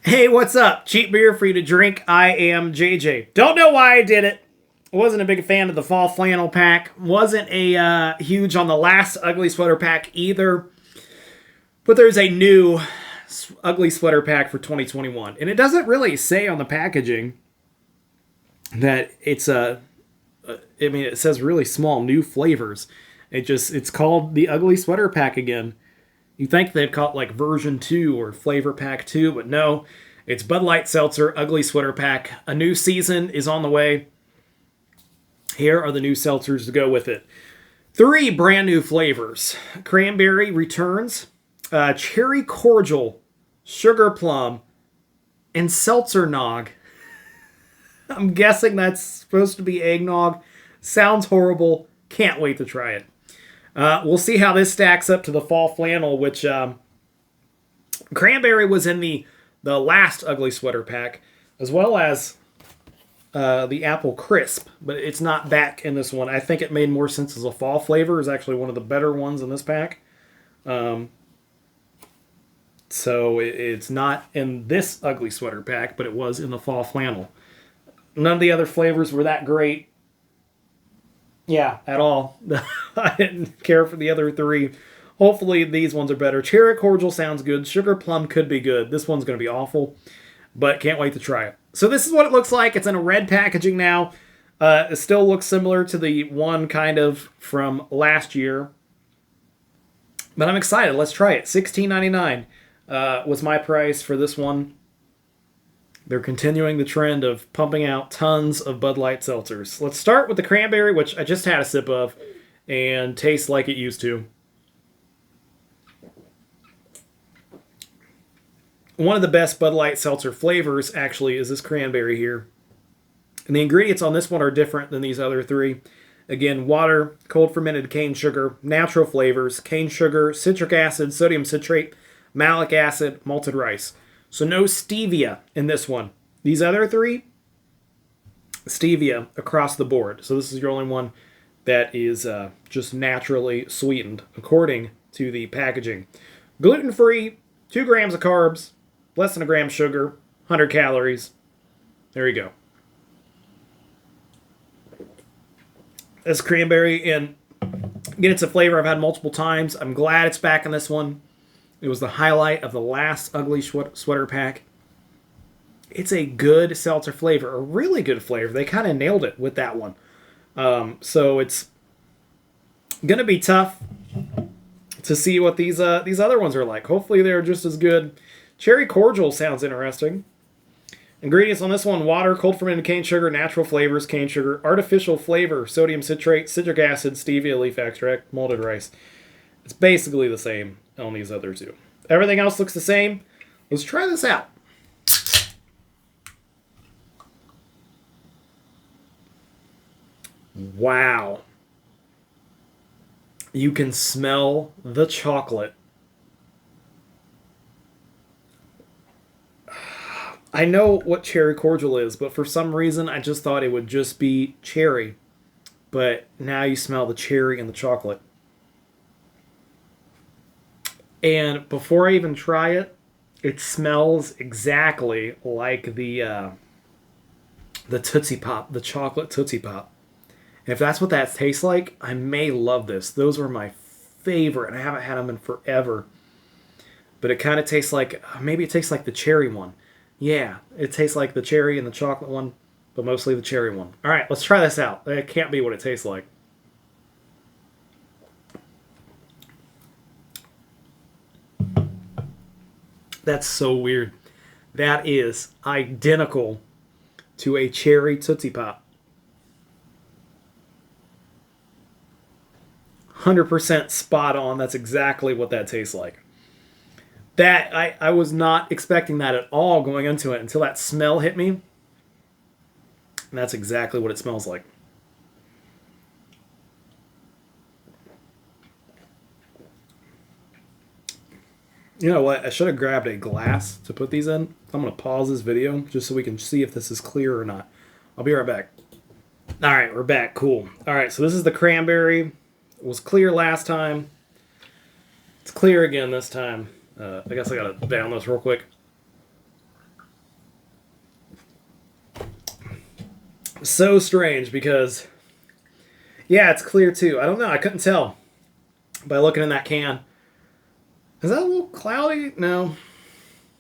Hey, what's up? Cheap beer for you to drink. I am JJ. Don't know why I did it. Wasn't a big fan of the fall flannel pack. Wasn't a huge on the last ugly sweater pack either. But there's a new ugly sweater pack for 2021, and it doesn't really say on the packaging that it's a. I mean, it says really small new flavors. It's called the ugly sweater pack again. You think they'd call it like version 2 or flavor pack 2, but no. It's Bud Light Seltzer Ugly Sweater Pack. A new season is on the way. Here are the new seltzers to go with it. 3 brand new flavors. Cranberry returns, cherry cordial, sugar plum, and seltzer nog. I'm guessing that's supposed to be eggnog. Sounds horrible. Can't wait to try it. We'll see how this stacks up to the fall flannel, which Cranberry was in the last ugly sweater pack, as well as the apple crisp, but it's not back in this one. I think it made more sense as a fall flavor. Is actually one of the better ones in this pack. So it's not in this ugly sweater pack, but it was in the fall flannel. None of the other flavors were that great. Yeah, at all. I didn't care for the other 3. Hopefully these ones are better. Cherry cordial sounds good. Sugar plum could be good. This one's going to be awful, but can't wait to try it. So this is what it looks like. It's in a red packaging now. It still looks similar to the one kind of from last year, but I'm excited. Let's try it. $16.99 was my price for this one. They're continuing the trend of pumping out tons of Bud Light seltzers. Let's start with the cranberry, which I just had a sip of and tastes like it used to. One of the best Bud Light seltzer flavors, actually, is this cranberry here. And the ingredients on this one are different than these other 3. Again, water, cold fermented cane sugar, natural flavors, cane sugar, citric acid, sodium citrate, malic acid, malted rice. So no stevia in this one. These other 3, stevia across the board. So this is your only one that is just naturally sweetened, according to the packaging. Gluten-free, 2 grams of carbs, less than a gram sugar, 100 calories. There you go. This cranberry, and again, it's a flavor I've had multiple times. I'm glad it's back in this one. It was the highlight of the last ugly sweater pack. It's a good seltzer flavor, a really good flavor. They kind of nailed it with that one. So it's going to be tough to see what these other ones are like. Hopefully they're just as good. Cherry cordial sounds interesting. Ingredients on this one: water, cold fermented cane sugar, natural flavors, cane sugar, artificial flavor, sodium citrate, citric acid, stevia leaf extract, malted rice. It's basically the same on these other 2. Everything else looks the same. Let's try this out. Wow. You can smell the chocolate. I know what cherry cordial is, but for some reason I just thought it would just be cherry. But now you smell the cherry and the chocolate. And before I even try it, it smells exactly like the Tootsie Pop, the chocolate Tootsie Pop. And if that's what that tastes like, I may love this. Those were my favorite. I haven't had them in forever. But it kind of tastes like, maybe it tastes like the cherry one. Yeah, it tastes like the cherry and the chocolate one, but mostly the cherry one. All right, let's try this out. It can't be what it tastes like. That's so weird. That is identical to a cherry Tootsie Pop. 100% spot on. That's exactly what that tastes like. That I was not expecting that at all going into it until that smell hit me. And that's exactly what it smells like. You know what? I should have grabbed a glass to put these in. I'm going to pause this video just so we can see if this is clear or not. I'll be right back. All right, we're back. Cool. All right, so this is the cranberry. It was clear last time. It's clear again this time. I guess I gotta down this real quick. So strange because, yeah, it's clear too. I don't know. I couldn't tell by looking in that can. Is that a little cloudy? No.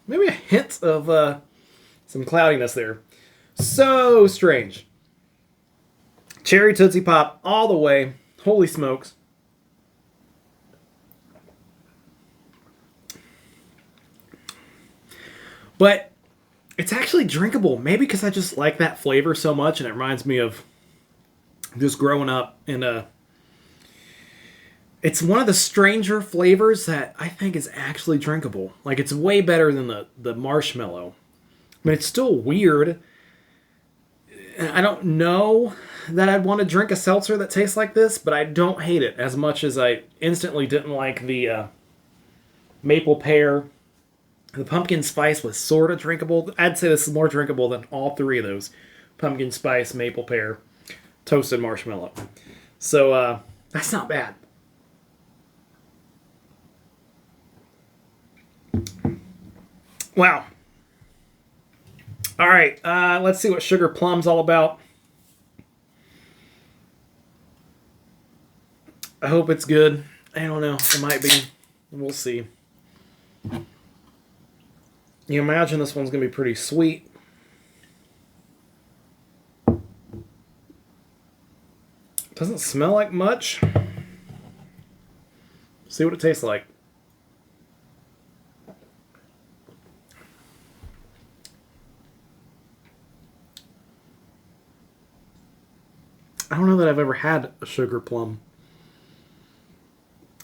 Maybe a hint of some cloudiness there. So strange. Cherry Tootsie Pop all the way. Holy smokes. But it's actually drinkable. Maybe because I just like that flavor so much, and it reminds me of just growing up in a. It's one of the stranger flavors that I think is actually drinkable. Like, it's way better than the marshmallow. But it's still weird. I don't know that I'd want to drink a seltzer that tastes like this, but I don't hate it as much as I instantly didn't like the maple pear. The pumpkin spice was sort of drinkable. I'd say this is more drinkable than all three of those. Pumpkin spice, maple pear, toasted marshmallow. So that's not bad. Wow. All right, let's see what Sugar Plum's all about. I hope it's good. I don't know. It might be. We'll see. You imagine this one's going to be pretty sweet. Doesn't smell like much. See what it tastes like. I don't know that I've ever had a sugar plum.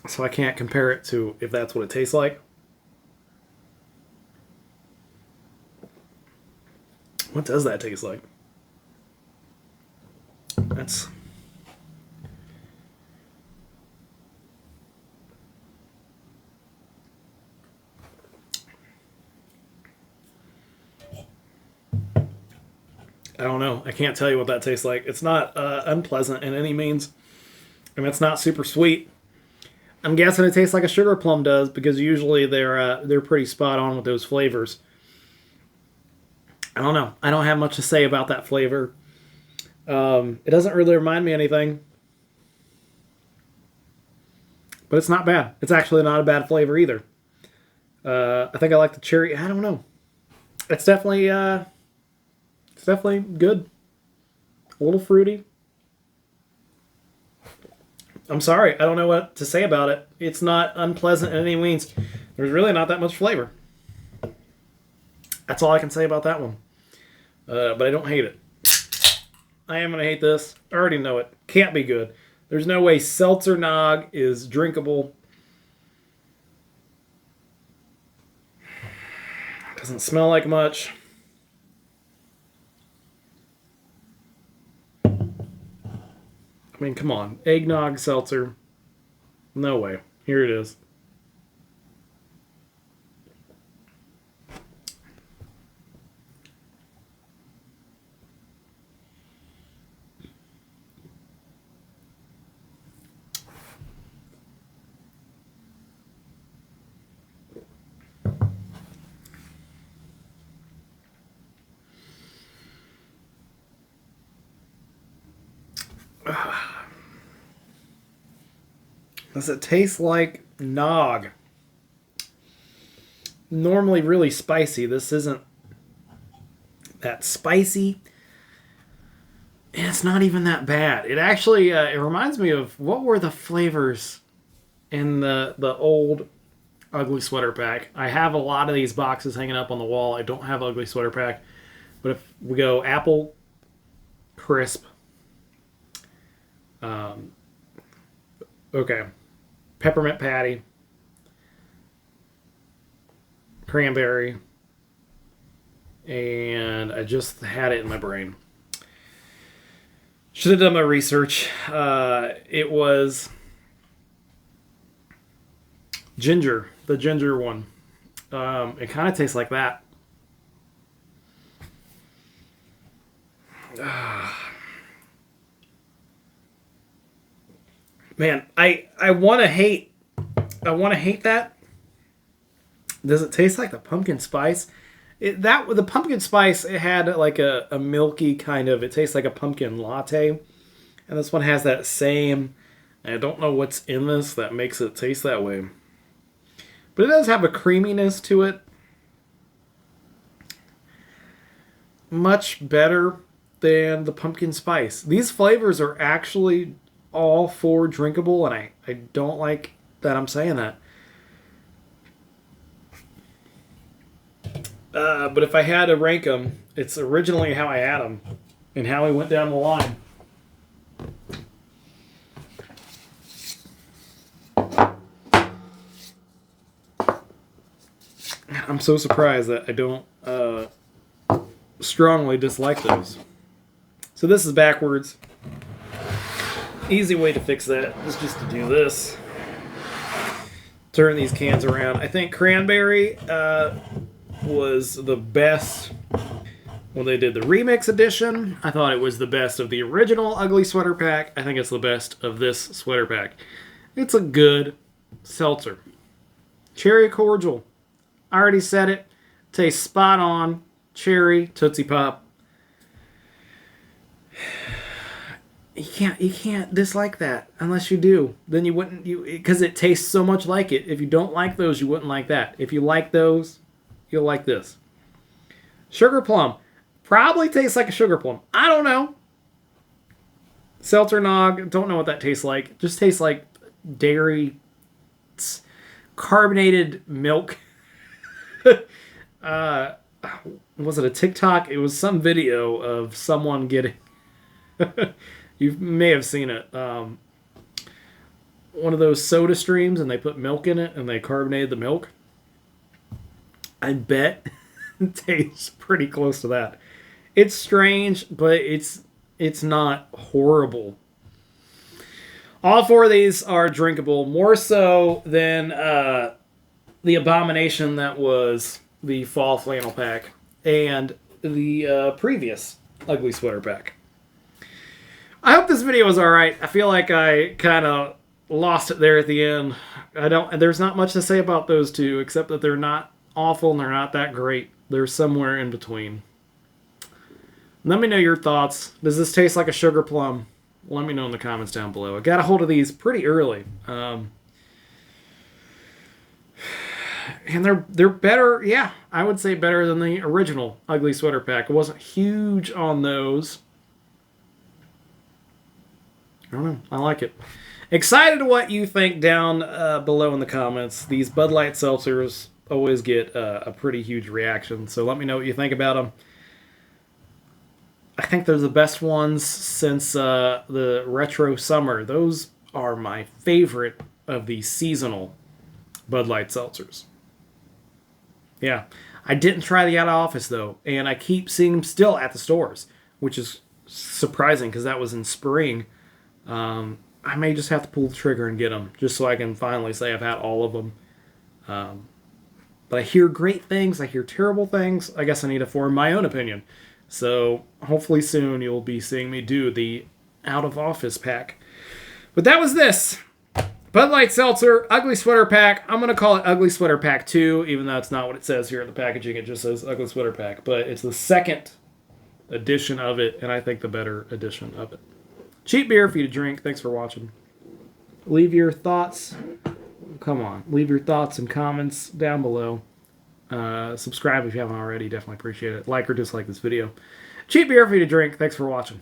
So I can't compare it to if that's what it tastes like. What does that taste like? That's... I don't know. I can't tell you what that tastes like. It's not unpleasant in any means. I mean, it's not super sweet. I'm guessing it tastes like a sugar plum does because usually they're pretty spot on with those flavors. I don't know. I don't have much to say about that flavor. It doesn't really remind me of anything. But it's not bad. It's actually not a bad flavor either. I think I like the cherry. I don't know. It's definitely good. A little fruity. I'm sorry. I don't know what to say about it. It's not unpleasant in any means. There's really not that much flavor. That's all I can say about that one. But I don't hate it. I am going to hate this. I already know it. Can't be good. There's no way Seltzer Nog is drinkable. Doesn't smell like much. I mean, come on. Eggnog seltzer. No way. Here it is. Does it taste like nog? Normally really spicy. This isn't that spicy. And it's not even that bad. It actually, it reminds me of, what were the flavors in the old Ugly Sweater Pack? I have a lot of these boxes hanging up on the wall. I don't have Ugly Sweater Pack. But if we go apple crisp. Okay. Peppermint patty. Cranberry. And I just had it in my brain. Should have done my research. It was ginger. The ginger one. It kind of tastes like that. Man, I want to hate. I want to hate that. Does it taste like the pumpkin spice? The pumpkin spice, it had like a milky kind of, it tastes like a pumpkin latte. And this one has that same, I don't know what's in this that makes it taste that way. But it does have a creaminess to it. Much better than the pumpkin spice. These flavors are actually all four drinkable, and I don't like that I'm saying that. But if I had to rank them, it's originally how I had them and how I went down the line. I'm so surprised that I don't strongly dislike those. So this is backwards. Easy way to fix that is just to do this. Turn these cans around. I think Cranberry was the best when they did the remix edition. I thought it was the best of the original Ugly Sweater Pack. I think it's the best of this sweater pack. It's a good seltzer. Cherry cordial. I already said it. Tastes spot on. Cherry, Tootsie Pop. You can't dislike that unless you do. Then you wouldn't, because it tastes so much like it. If you don't like those, you wouldn't like that. If you like those, you'll like this. Sugar plum. Probably tastes like a sugar plum. I don't know. Seltzer Nog. Don't know what that tastes like. Just tastes like dairy, carbonated milk. Was it a TikTok? It was some video of someone getting... You may have seen it. One of those soda streams, and they put milk in it, and they carbonated the milk. I bet it tastes pretty close to that. It's strange, but it's not horrible. All four of these are drinkable, more so than the abomination that was the fall flannel pack and the previous Ugly Sweater Pack. I hope this video was alright. I feel like I kind of lost it there at the end. There's not much to say about those two, except that they're not awful and they're not that great. They're somewhere in between. Let me know your thoughts. Does this taste like a sugar plum? Let me know in the comments down below. I got a hold of these pretty early. And they're better, yeah, I would say better than the original Ugly Sweater Pack. I wasn't huge on those. I don't know. I like it. Excited what you think down below in the comments. These Bud Light seltzers always get a pretty huge reaction, so let me know what you think about them. I think they're the best ones since the Retro Summer. Those are my favorite of the seasonal Bud Light seltzers. Yeah. I didn't try the Out of Office, though, and I keep seeing them still at the stores, which is surprising because that was in spring. I may just have to pull the trigger and get them, just so I can finally say I've had all of them. But I hear great things. I hear terrible things. I guess I need to form my own opinion. So hopefully soon you'll be seeing me do the Out of Office pack. But that was this. Bud Light Seltzer, Ugly Sweater Pack. I'm going to call it Ugly Sweater Pack 2, even though it's not what it says here in the packaging. It just says Ugly Sweater Pack. But it's the second edition of it, and I think the better edition of it. Cheap beer for you to drink. Thanks for watching. Leave your thoughts. Come on. Leave your thoughts and comments down below. Subscribe if you haven't already. Definitely appreciate it. Like or dislike this video. Cheap beer for you to drink. Thanks for watching.